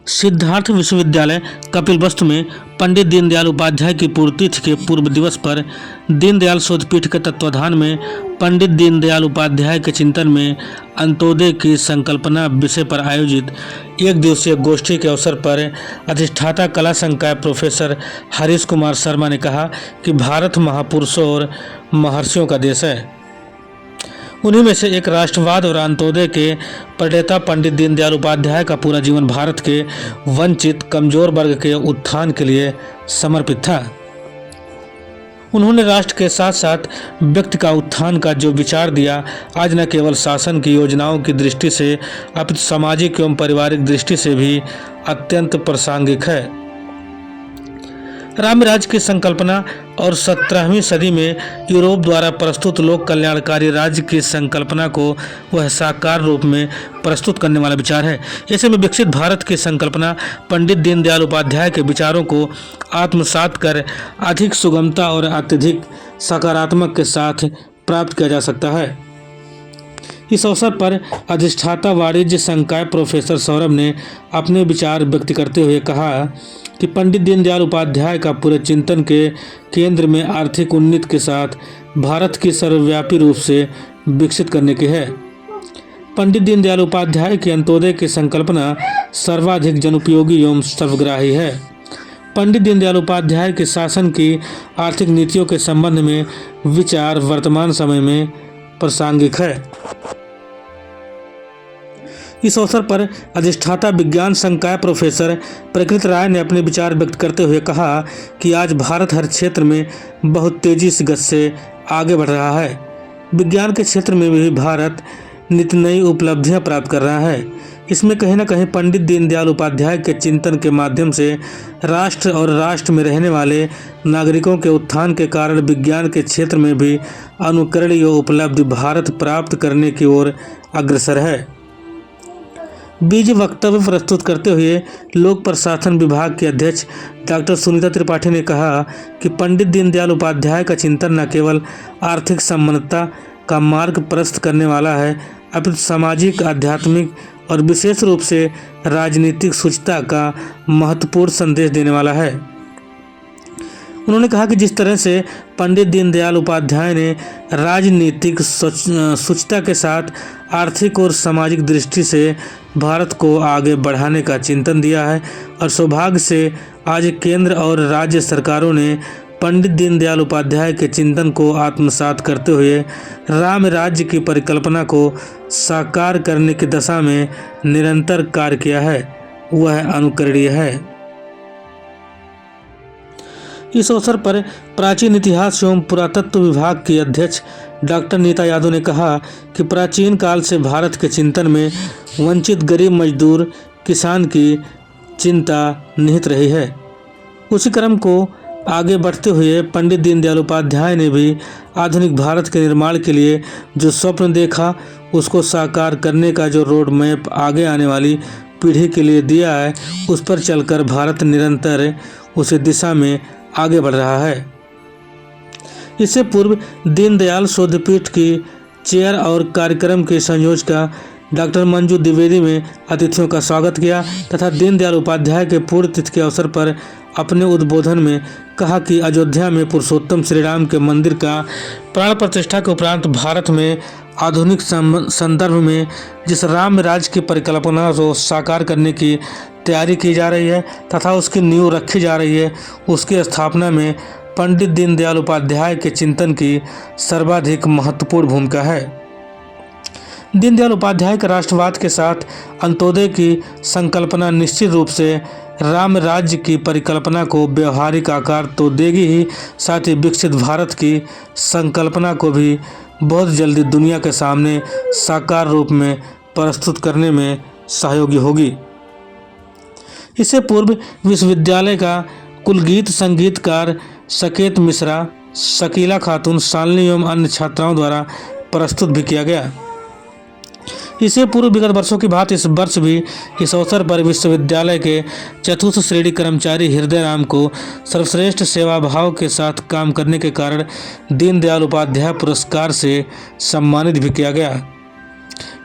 सिद्धार्थ विश्वविद्यालय कपिलवस्तु में पंडित दीनदयाल उपाध्याय की पुण्यतिथि के पूर्व दिवस पर दीनदयाल शोधपीठ के तत्वाधान में पंडित दीनदयाल उपाध्याय के चिंतन में अंत्योदय की संकल्पना विषय पर आयोजित एक दिवसीय गोष्ठी के अवसर पर अधिष्ठाता कला संकाय प्रोफेसर हरीश कुमार शर्मा ने कहा कि भारत महापुरुषों और महर्षियों का देश है। उन्हीं में से एक राष्ट्रवाद और अंत्योदय के प्रणेता पंडित दीनदयाल उपाध्याय का पूरा जीवन भारत के वंचित कमजोर वर्ग के उत्थान के लिए समर्पित था। उन्होंने राष्ट्र के साथ साथ व्यक्ति का उत्थान का जो विचार दिया, आज न केवल शासन की योजनाओं की दृष्टि से अपितु सामाजिक एवं पारिवारिक दृष्टि से भी अत्यंत प्रासंगिक है। राम राज्य की संकल्पना और 17वीं सदी में यूरोप द्वारा प्रस्तुत लोक कल्याणकारी राज्य की संकल्पना को वह साकार रूप में प्रस्तुत करने वाला विचार है। ऐसे में विकसित भारत की संकल्पना पंडित दीनदयाल उपाध्याय के विचारों को आत्मसात कर अधिक सुगमता और अत्यधिक सकारात्मक के साथ प्राप्त किया जा सकता है। इस अवसर पर अधिष्ठाता वाणिज्य संकाय प्रोफेसर सौरभ ने अपने विचार व्यक्त करते हुए कहा कि पंडित दीनदयाल उपाध्याय का पूरे चिंतन के केंद्र में आर्थिक उन्नति के साथ भारत की सर्वव्यापी रूप से विकसित करने की है। पंडित दीनदयाल उपाध्याय की अंत्योदय की संकल्पना सर्वाधिक जनोपयोगी एवं सर्वग्राही है। पंडित दीनदयाल उपाध्याय के शासन की आर्थिक नीतियों के संबंध में विचार वर्तमान समय में प्रासंगिक है। इस अवसर पर अधिष्ठाता विज्ञान संकाय प्रोफेसर प्रकृत राय ने अपने विचार व्यक्त करते हुए कहा कि आज भारत हर क्षेत्र में बहुत तेजी से गति से आगे बढ़ रहा है। विज्ञान के क्षेत्र में भी भारत नित नई उपलब्धियां प्राप्त कर रहा है। इसमें कहीं न कहीं पंडित दीनदयाल उपाध्याय के चिंतन के माध्यम से राष्ट्र और राष्ट्र में रहने वाले नागरिकों के उत्थान के कारण विज्ञान के क्षेत्र में भी अनुकरणीय उपलब्धि भारत प्राप्त करने की ओर अग्रसर है। बीज वक्तव्य प्रस्तुत करते हुए लोक प्रशासन विभाग के अध्यक्ष डॉक्टर सुनीता त्रिपाठी ने कहा कि पंडित दीनदयाल उपाध्याय का चिंतन न केवल आर्थिक समानता का मार्ग प्रशस्त करने वाला है, अपितु सामाजिक, आध्यात्मिक और विशेष रूप से राजनीतिक शुचिता का महत्वपूर्ण संदेश देने वाला है। उन्होंने कहा कि जिस तरह से पंडित दीनदयाल उपाध्याय ने राजनीतिक शुचिता के साथ आर्थिक और सामाजिक दृष्टि से भारत को आगे बढ़ाने का चिंतन दिया है, और सौभाग्य से आज केंद्र और राज्य सरकारों ने पंडित दीनदयाल उपाध्याय के चिंतन को आत्मसात करते हुए राम राज्य की परिकल्पना को साकार करने की दिशा में निरंतर कार्य किया है, वह अनुकरणीय है। इस अवसर पर प्राचीन इतिहास एवं पुरातत्व विभाग की अध्यक्ष डॉक्टर नीता यादव ने कहा कि प्राचीन काल से भारत के चिंतन में वंचित गरीब मजदूर किसान की चिंता निहित रही है। उसी क्रम को आगे बढ़ते हुए पंडित दीनदयाल उपाध्याय ने भी आधुनिक भारत के निर्माण के लिए जो स्वप्न देखा, उसको साकार करने का जो रोड मैप आगे आने वाली पीढ़ी के लिए दिया है, उस पर चलकर भारत निरंतर उसी दिशा में आगे बढ़ रहा है। इससे पूर्व दीनदयाल शोधपीठ की चेयर और कार्यक्रम के संयोजका डॉक्टर मंजू द्विवेदी में अतिथियों का स्वागत किया तथा दीनदयाल उपाध्याय के पुण्यतिथि के अवसर पर अपने उद्बोधन में कहा कि अयोध्या में पुरुषोत्तम श्री राम के मंदिर का प्राण प्रतिष्ठा के उपरांत भारत में आधुनिक संदर्भ में जिस राम राज्य की परिकल्पना को साकार करने की तैयारी की जा रही है तथा उसकी नींव रखी जा रही है, उसकी स्थापना में पंडित दीनदयाल उपाध्याय के चिंतन की सर्वाधिक महत्वपूर्ण भूमिका है। दीनदयाल उपाध्याय के राष्ट्रवाद के साथ अंत्योदय की संकल्पना निश्चित रूप से राम राज्य की परिकल्पना को व्यवहारिक आकार तो देगी ही, साथ ही विकसित भारत की संकल्पना को भी बहुत जल्दी दुनिया के सामने साकार रूप में प्रस्तुत करने में सहयोगी होगी। इससे पूर्व विश्वविद्यालय का कुलगीत संगीतकार सकेत मिश्रा, शकीला खातून, शालिनी एवं अन्य छात्राओं द्वारा प्रस्तुत भी किया गया। इससे पूर्व विगत वर्षों की बात इस वर्ष भी इस अवसर पर विश्वविद्यालय के चतुर्थ श्रेणी कर्मचारी हृदय राम को सर्वश्रेष्ठ सेवा भाव के साथ काम करने के कारण दीनदयाल उपाध्याय पुरस्कार से सम्मानित भी किया गया।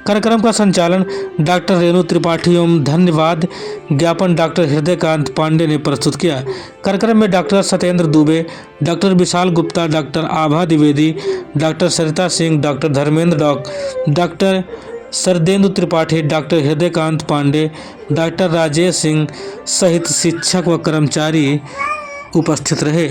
कार्यक्रम का संचालन डॉक्टर रेणु त्रिपाठी एवं धन्यवाद ज्ञापन डॉक्टर हृदयकांत पांडे ने प्रस्तुत किया। कार्यक्रम में doctor Satyendra Dubey, doctor Vishal Gupta, doctor Abha Dwivedi, doctor Sarita Singh, doctor Dharmendra, doctor Shardendu Tripathi, doctor Hridaykant Pandey, doctor Rajesh Singh सहित शिक्षक व कर्मचारी उपस्थित रहे।